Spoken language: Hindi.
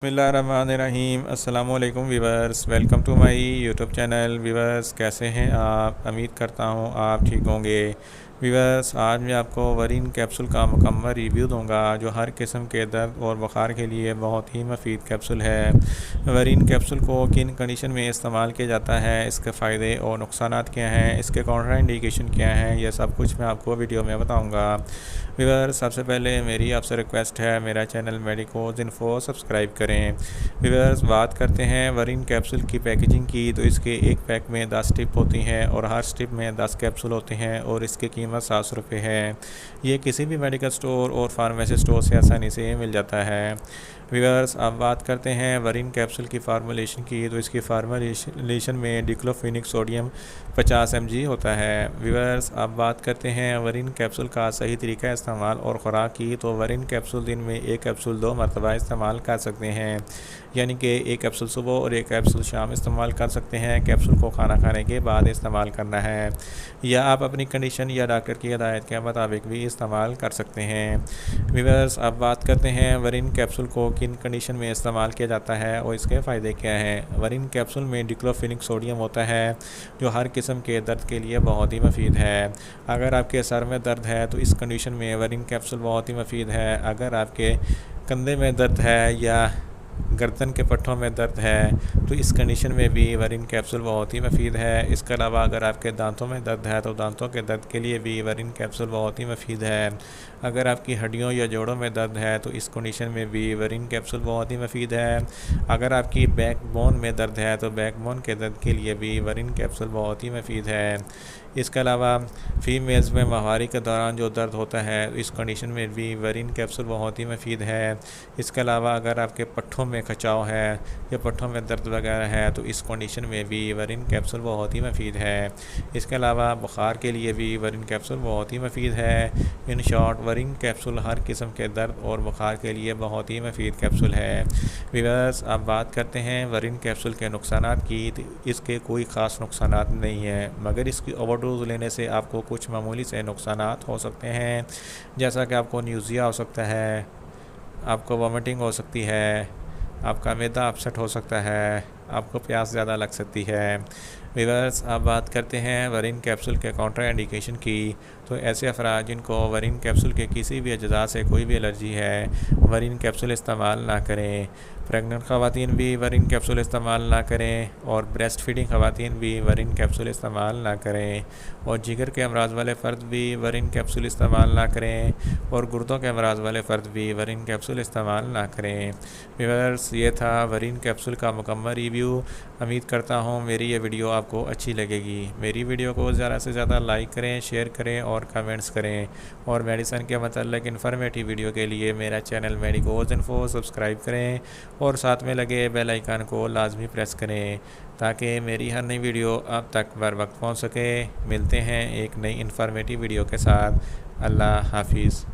बिस्मिल्लाहिर्रहमानिर्रहीम। अस्सलामुअलैकुम viewers, welcome to my YouTube channel. Viewers, कैसे हैं आप? उम्मीद करता हूँ आप ठीक होंगे। वीवर्स, आज मैं आपको वरीन कैप्सूल का मुकम्मल रिव्यू दूंगा जो हर किस्म के दर्द और बुखार के लिए बहुत ही मुफीद कैप्सूल है। वरीन कैप्सूल को किन कंडीशन में इस्तेमाल किया जाता है, इसके फ़ायदे और नुकसान क्या हैं, इसके काउंटर इंडिकेशन क्या हैं, यह सब कुछ मैं आपको वीडियो में बताऊँगा। वीवर्स, सबसे पहले मेरी आपसे रिक्वेस्ट है, मेरा चैनल मेडिकोज इन्फो सब्सक्राइब करें। वीवर्स, बात करते हैं वरीन कैप्सूल की पैकेजिंग की, तो इसके एक पैक में 10 स्ट्रिप होती हैं और हर स्ट्रिप में 10 कैप्सूल होते हैं और इसकी कीमत 700 रुपये है। ये किसी भी मेडिकल स्टोर और फार्मेसी स्टोर से आसानी से मिल जाता है। वीवर्स, अब बात करते हैं वरीन कैप्सूल की फार्मूलेशन की, तो इसकी फार्मूलेशन में डिक्लोफेनिक सोडियम 50 mg होता है। वीवर्स, अब बात करते हैं वरीन कैप्सूल का सही तरीका इस्तेमाल और ख़ुराक की, तो वरीन कैप्सूल दिन में एक कैप्सूल 2 मरतबा इस्तेमाल कर सकते हैं, यानी कि एक कैप्सूल सुबह और एक कैप्सूल शाम इस्तेमाल कर सकते हैं। कैप्सूल को खाना खाने के बाद इस्तेमाल करना है, या आप अपनी कंडीशन या डॉक्टर की हिदायत के मुताबिक भी इस्तेमाल कर सकते हैं। वीवर्स, अब बात करते हैं वरीन कैप्सूल को किन कंडीशन में इस्तेमाल किया जाता है और इसके फ़ायदे क्या हैं। वरीन कैप्सूल में डिक्लोफेनिक सोडियम होता है जो हर किस्म के दर्द के लिए बहुत ही मुफीद है। अगर आपके सर में दर्द है तो इस कंडीशन में वरीन कैप्सूल बहुत ही मुफीद है। अगर आपके कंधे में दर्द है या गर्दन के पट्टों में दर्द है तो इस कंडीशन में भी वरीन कैप्सूल बहुत ही मुफीद है। इसके अलावा अगर आपके दांतों में दर्द है तो दांतों के दर्द के लिए भी वरीन कैप्सूल बहुत ही मुफीद है। अगर आपकी हड्डियों या जोड़ों में दर्द है तो इस कंडीशन में भी वरीन कैप्सूल बहुत ही मुफीद है। अगर आपकी बैक बोन में दर्द है तो बैक बोन के दर्द के लिए भी वरीन कैप्सूल बहुत ही मुफीद है। इसके अलावा फीमेल्स में माहवारी के दौरान जो दर्द होता है इस कंडीशन में भी वरीन कैप्सूल बहुत ही मुफीद है। इसके अलावा अगर आपके पट्ठों में खिंचाव है या पट्ठों में दर्द वगैरह है तो इस कंडीशन में भी वरीन कैप्सूल बहुत ही मुफीद है। इसके अलावा बुखार के लिए भी वरीन कैप्सूल बहुत ही मुफीद है। इन शॉर्ट, वरीन कैप्सूल हर किस्म के दर्द और बुखार के लिए बहुत ही मुफीद कैप्सूल है। वीवर्स, अब बात करते हैं वरीन कैप्सूल के नुकसान की, तो इसके कोई ख़ास नुकसान नहीं है, मगर इसकी ओवरडोज लेने से आपको कुछ मामूली से नुकसान हो सकते हैं, जैसा कि आपको न्यूज़िया हो सकता है, आपको वॉमिटिंग हो सकती है, आपका मैदा अपसेट हो सकता है, आपको प्यास ज़्यादा लग सकती है। वीवर्स, अब बात करते हैं वरीन कैप्सूल के काउंटर इंडिकेशन की, तो ऐसे अफराद जिनको वरीन कैप्सूल के किसी भी अज्जा से कोई भी एलर्जी है वरीन कैप्सूल इस्तेमाल ना करें। प्रेग्नेंट ख़वातीन भी वरीन कैप्सूल इस्तेमाल ना करें और ब्रेस्ट फीडिंग ख़वातीन भी वरीन कैप्सूल इस्तेमाल ना करें और जिगर के अमराज वाले फ़र्द भी वरीन कैप्सूल इस्तेमाल ना करें और गुर्दों के अमराज वाले फ़र्द भी वरीन कैप्सूल इस्तेमाल ना करें। व्यूअर्स, ये था वरीन कैप्सूल का मुकम्मल रिव्यू। उम्मीद करता हूँ मेरी ये वीडियो आपको अच्छी लगेगी। मेरी वीडियो को ज़्यादा से ज़्यादा लाइक करें, शेयर करें और कमेंट्स करें, और मेडिसिन के मतलब इन्फॉर्मेटिव वीडियो के लिए मेरा चैनल मेडिकोज इन्फो सब्सक्राइब करें और साथ में लगे बेल आइकन को लाजमी प्रेस करें ताकि मेरी हर नई वीडियो आप तक बर वक्त पहुँच सके। मिलते हैं एक नई इन्फॉर्मेटिव वीडियो के साथ। अल्लाह हाफिज़।